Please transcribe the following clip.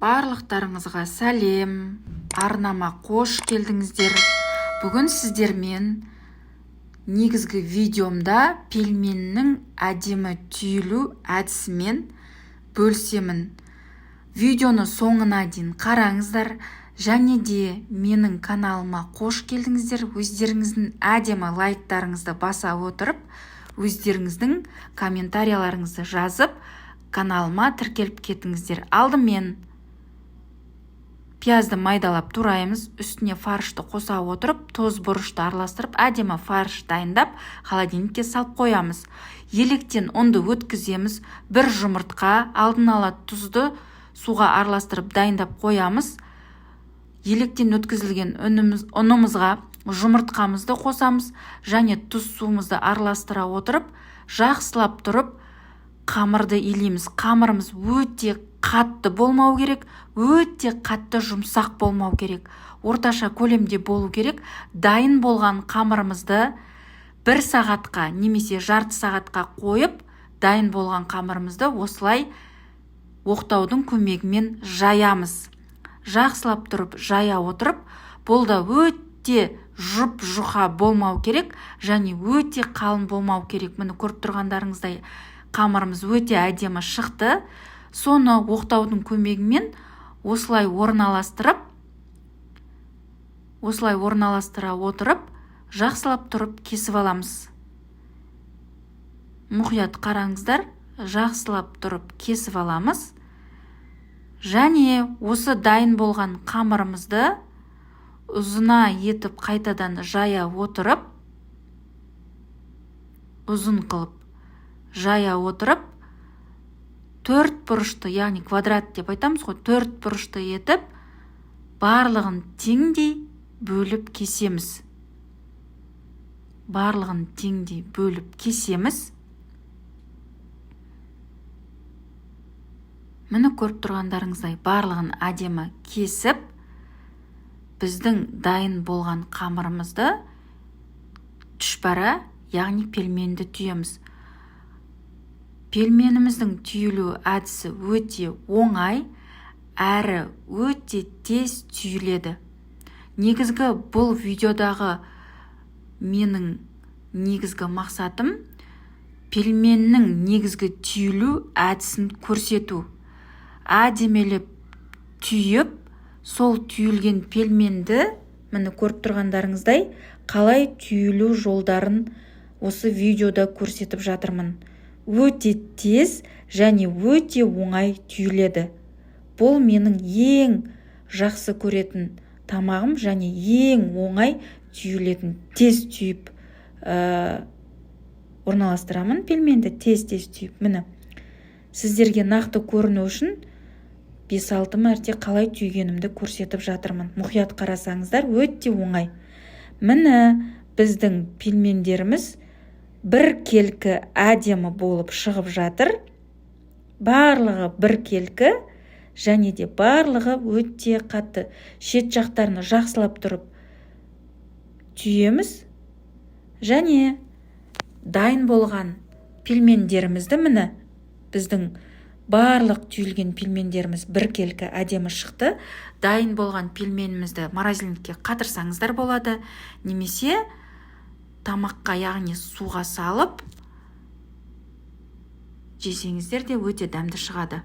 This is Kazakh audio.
Барлықтарыңызға сәлем, арнама қош келдіңіздер. Бүгін сіздермен негізгі видеомда пельменнің әдемі түйілу әдісімен бөлісемін. Видеоны соңына дейін қараңыздар, және де менің каналыма қош келдіңіздер. Өздеріңіздің әдемі лайктарыңызды баса отырып, өздеріңіздің комментарияларыңызды жазып, каналыма тіркеліп кетіңіздер. Алдымен пиязды майдалап тураймыз, үстіне фаршты қоса отырып, тоз бұрышты араластырып, әдемі фарш дайындап, холодильникке салып қоямыз. Електен ұнды өткіземіз, бір жұмыртқа, алдын ала тұзды суға араластырып дайындап қоямыз. Електен өткізілген ұнымызға жұмыртқамызды қосамыз, және тұз суымызды араластыра отырып, жақсылап тұрып, қамырды илейміз. Қамырымыз өте қатты болмау керек, өте қатты жұмсақ болмау керек. Орташа көлемде болу керек. Дайын болған қамырымызды 1 сағатқа немесе жарты сағатқа қойып, дайын болған қамырымызды осылай оқтаудың көмегімен жаямыз. Жақсылап тұрып, жая отырып, бұл да өте жұп-жұқа болмау керек, және өте қалың болмау керек. Міне көріп тұрғандарыңыздай қамырымыз өте әдемі шықты. Соны оқтаудың көмегімен осылай орналастыра отырып, жақсылап тұрып кесіп аламыз. Мұқият қараңыздар, жақсылап тұрып кесіп аламыз. Және осы дайын болған қамырымызды ұзына етіп қайтадан жая отырып, ұзын қылып жая отырып, 4 бұрышты, яғни квадрат деп айтамыз ғой, 4 бұрышты етіп, барлығын теңдей бөліп кесеміз. Барлығын теңдей бөліп кесеміз. Міне көріп тұрғандарыңыздай барлығын әдемі кесіп, біздің дайын болған қамырымызды түшпәра, яғни пельменді түйеміз. Пельменіміздің түйілу әдісі өте оңай, әрі өте тез түйіледі. Негізгі бұл видеодағы менің негізгі мақсатым пельменнің негізгі түйілу әдісін көрсету. Әдемелеп түйіп, сол түйілген пельменді, міне көріп тұрғандарыңыздай, қалай түйілу жолдарын осы видеода көрсетіп жатырмын. Өте тез және өте оңай түйіледі. Бұл менің ең жақсы көретін тамағым, және ең оңай түйілетін, тез түйіп орналастырамын пельменді, тез түйіп. Міне сіздерге нақты көріну үшін 5-6 мәрте қалай түйгенімді көрсетіп жатырмын. Мұқият қарасаңыздар, өте оңай. Міне біздің пельмендеріміз бір келкі әдемі болып шығып жатыр. Барлығы бір келкі, және де барлығы өте қатты. Шет жақтарына жақсылап тұрып түйеміз. Және дайын болған пельмендерімізді, міне біздің барлық түйілген пельмендеріміз бір келкі әдемі шықты. Дайын болған пельменімізді морозильникке қатырсаңыздар болады, немесе тамаққа, яғни суға салып жесеңіздер де өте дәмді шығады.